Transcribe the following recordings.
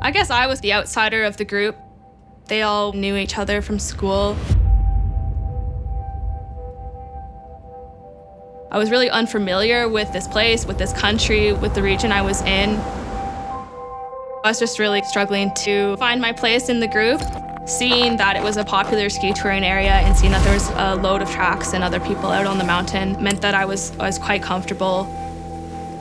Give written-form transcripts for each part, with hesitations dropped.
I guess I was the outsider of the group. They all knew each other from school. I was really unfamiliar with this place, with this country, with the region I was in. I was just really struggling to find my place in the group. Seeing that it was a popular ski touring area and seeing that there was a load of tracks and other people out on the mountain meant that I was quite comfortable.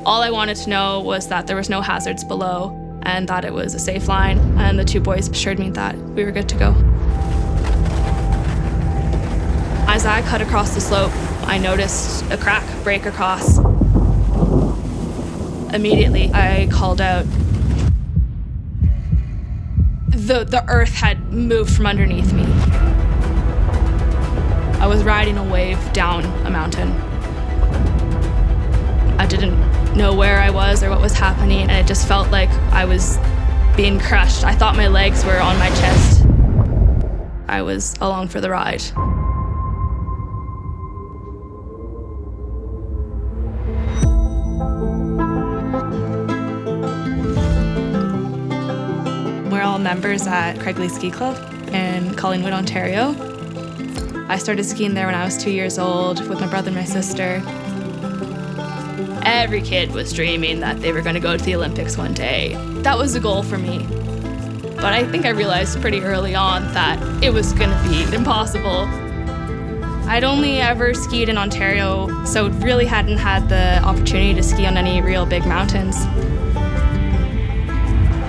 All I wanted to know was that there was no hazards below and that it was a safe line, and the two boys assured me that we were good to go. As I cut across the slope, I noticed a crack break across. Immediately, I called out. The earth had moved from underneath me. I was riding a wave down a mountain. I didn't know where I was or what was happening, and it just felt like I was being crushed. I thought my legs were on my chest. I was along for the ride. We're all members at Tragically Ski Club in Collingwood, Ontario. I started skiing there when I was 2 years old with my brother and my sister. Every kid was dreaming that they were going to go to the Olympics one day. That was a goal for me. But I think I realized pretty early on that it was going to be impossible. I'd only ever skied in Ontario, so really hadn't had the opportunity to ski on any real big mountains.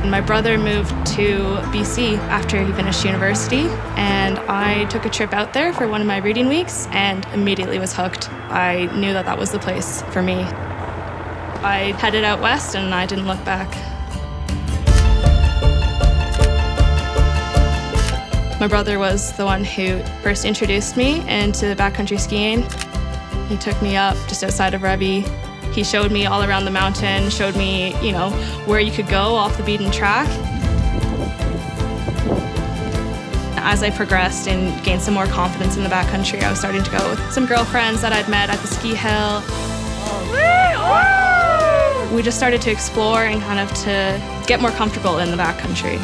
My brother moved to BC after he finished university, and I took a trip out there for one of my reading weeks and immediately was hooked. I knew that that was the place for me. I headed out west and I didn't look back. My brother was the one who first introduced me into backcountry skiing. He took me up just outside of Rebbe. He showed me all around the mountain, showed me, where you could go off the beaten track. As I progressed and gained some more confidence in the backcountry, I was starting to go with some girlfriends that I'd met at the ski hill. We just started to explore and kind of to get more comfortable in the backcountry.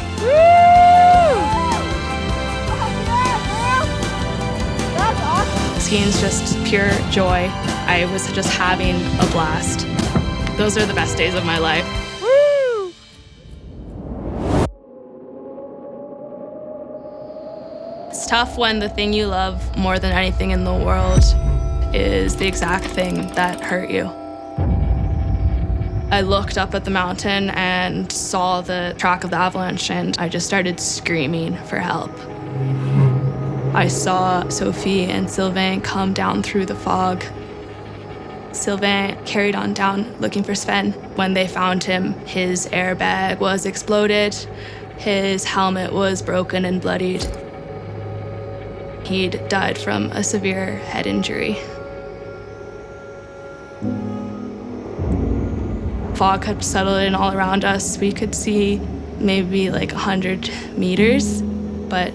Skiing's just pure joy. I was just having a blast. Those are the best days of my life. Woo! It's tough when the thing you love more than anything in the world is the exact thing that hurt you. I looked up at the mountain and saw the track of the avalanche, and I just started screaming for help. I saw Sophie and Sylvain come down through the fog. Sylvain carried on down looking for Sven. When they found him, his airbag was exploded, his helmet was broken and bloodied. He'd died from a severe head injury. Fog had settled in all around us. We could see maybe like 100 meters, but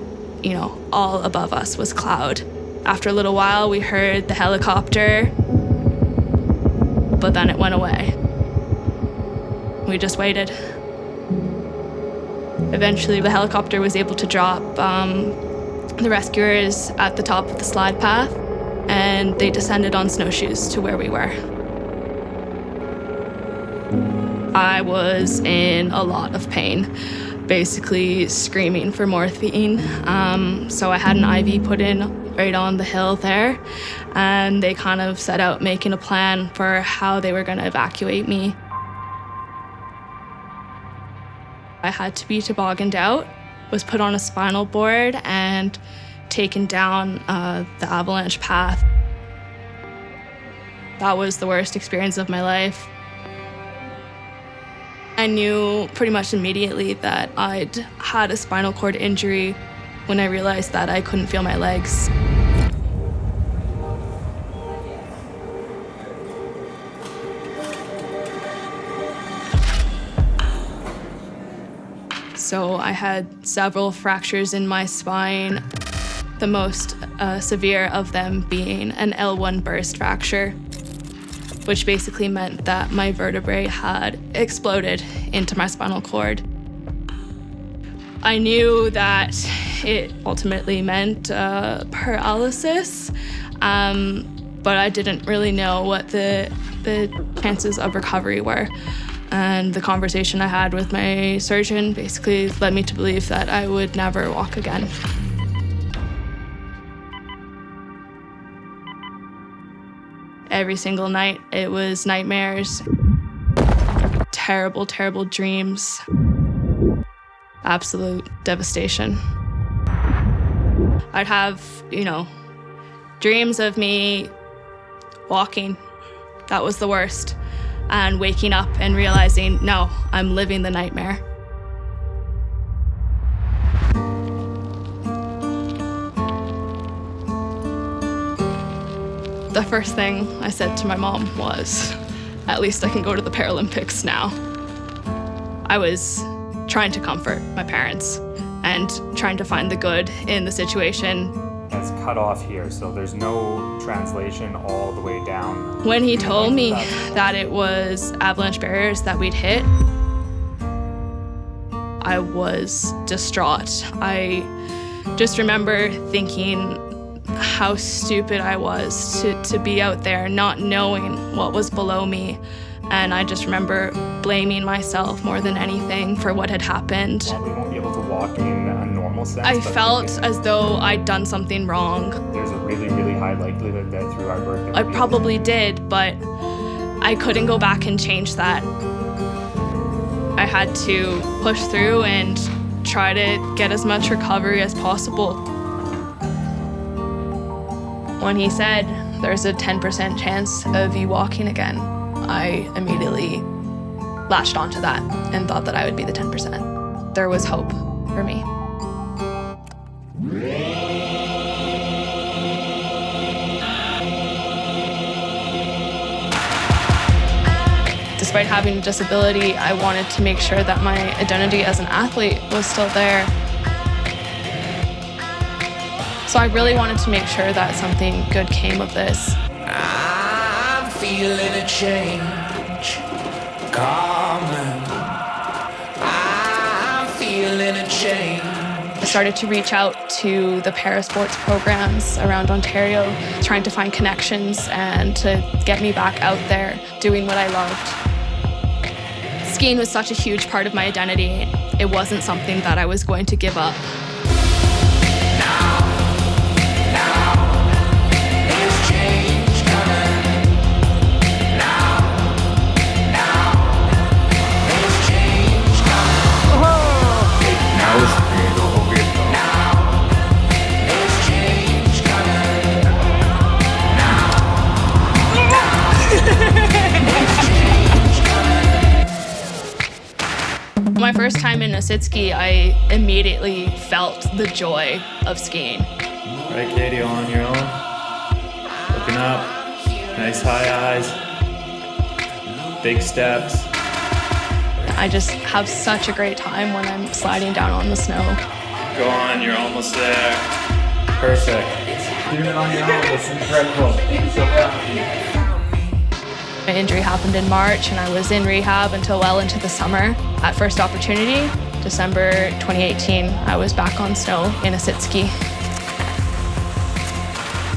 all above us was cloud. After a little while, we heard the helicopter, but then it went away. We just waited. Eventually, the helicopter was able to drop the rescuers at the top of the slide path, and they descended on snowshoes to where we were. I was in a lot of pain, basically screaming for morphine. So I had an IV put in right on the hill there, and they kind of set out making a plan for how they were going to evacuate me. I had to be tobogganed out, was put on a spinal board, and taken down the avalanche path. That was the worst experience of my life. I knew pretty much immediately that I'd had a spinal cord injury when I realized that I couldn't feel my legs. So I had several fractures in my spine, the most severe of them being an L1 burst fracture, which basically meant that my vertebrae had exploded into my spinal cord. I knew that it ultimately meant paralysis, but I didn't really know what the chances of recovery were. And the conversation I had with my surgeon basically led me to believe that I would never walk again. Every single night, it was nightmares, terrible, terrible dreams, absolute devastation. I'd have, dreams of me walking. That was the worst. And waking up and realizing, no, I'm living the nightmare. The first thing I said to my mom was, at least I can go to the Paralympics now. I was trying to comfort my parents and trying to find the good in the situation. It's cut off here, so there's no translation all the way down. When he told me that it was avalanche barriers that we'd hit, I was distraught. I just remember thinking how stupid I was to be out there not knowing what was below me. And I just remember blaming myself more than anything for what had happened. Probably won't be able to walk in a normal sense. I felt as though I'd done something wrong. There's a really, really high likelihood that through our work... I probably did, but I couldn't go back and change that. I had to push through and try to get as much recovery as possible. When he said, there's a 10% chance of you walking again, I immediately latched onto that and thought that I would be the 10%. There was hope for me. Despite having a disability, I wanted to make sure that my identity as an athlete was still there. So I really wanted to make sure that something good came of this. I'm feeling a change coming. I'm feeling a change. I started to reach out to the parasports programs around Ontario, trying to find connections and to get me back out there doing what I loved. Skiing was such a huge part of my identity. It wasn't something that I was going to give up. My first time in a sit ski, I immediately felt the joy of skiing. All right, Katie, all on your own. Looking up, nice high eyes, big steps. I just have such a great time when I'm sliding down on the snow. Go on, you're almost there. Perfect. Doing it on your own, that's incredible. So proud. My injury happened in March and I was in rehab until well into the summer. At first opportunity, December 2018, I was back on snow in a sit ski.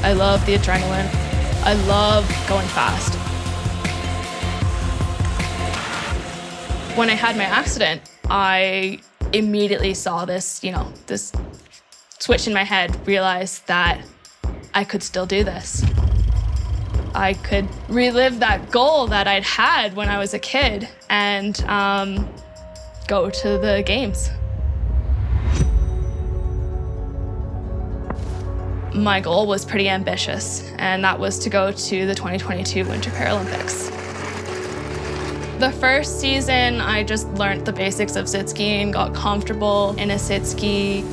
I love the adrenaline. I love going fast. When I had my accident, I immediately saw this, this switch in my head, realized that I could still do this. I could relive that goal that I'd had when I was a kid and go to the games. My goal was pretty ambitious, and that was to go to the 2022 Winter Paralympics. The first season, I just learned the basics of sit skiing, got comfortable in a sit ski,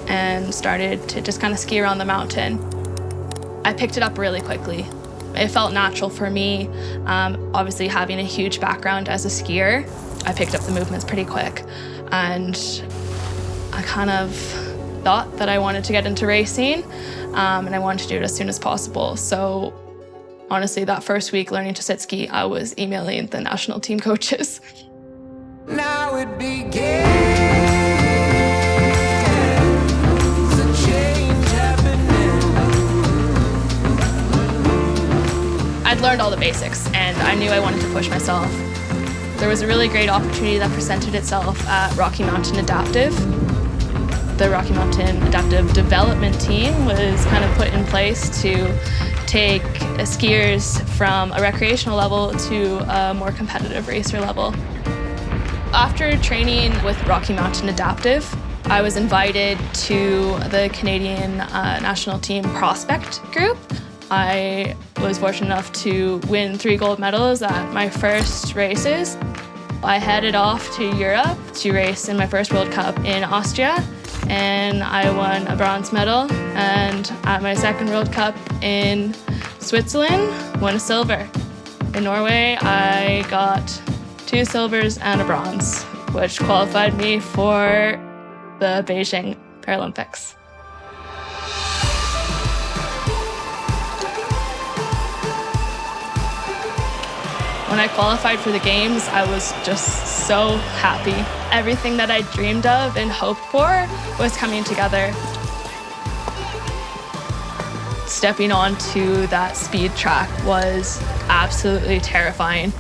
and started to just kind of ski around the mountain. I picked it up really quickly. It felt natural for me. Obviously, having a huge background as a skier, I picked up the movements pretty quick. And I kind of thought that I wanted to get into racing, and I wanted to do it as soon as possible. So honestly, that first week learning to sit ski, I was emailing the national team coaches. Now it begins. I'd learned all the basics and I knew I wanted to push myself. There was a really great opportunity that presented itself at Rocky Mountain Adaptive. The Rocky Mountain Adaptive Development Team was kind of put in place to take skiers from a recreational level to a more competitive racer level. After training with Rocky Mountain Adaptive, I was invited to the Canadian national team prospect group. I was fortunate enough to win 3 gold medals at my first races. I headed off to Europe to race in my first World Cup in Austria, and I won a bronze medal. And at my second World Cup in Switzerland, won a silver. In Norway, I got 2 silvers and a bronze, which qualified me for the Beijing Paralympics. When I qualified for the games, I was just so happy. Everything that I dreamed of and hoped for was coming together. Stepping onto that speed track was absolutely terrifying.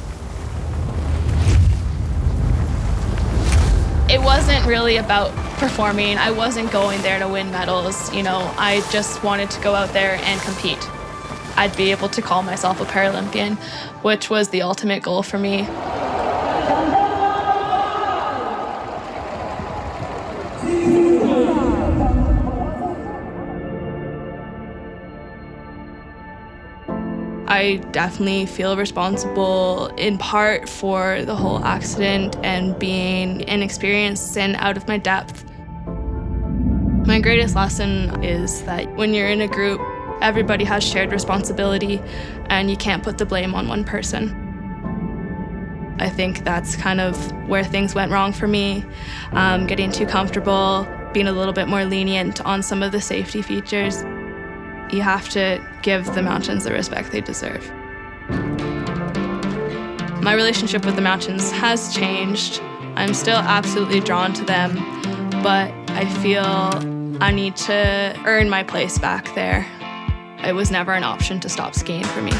It wasn't really about performing. I wasn't going there to win medals. I just wanted to go out there and compete. I'd be able to call myself a Paralympian, which was the ultimate goal for me. I definitely feel responsible in part for the whole accident and being inexperienced and out of my depth. My greatest lesson is that when you're in a group, everybody has shared responsibility and you can't put the blame on one person. I think that's kind of where things went wrong for me, getting too comfortable, being a little bit more lenient on some of the safety features. You have to give the mountains the respect they deserve. My relationship with the mountains has changed. I'm still absolutely drawn to them, but I feel I need to earn my place back there. It was never an option to stop skiing for me.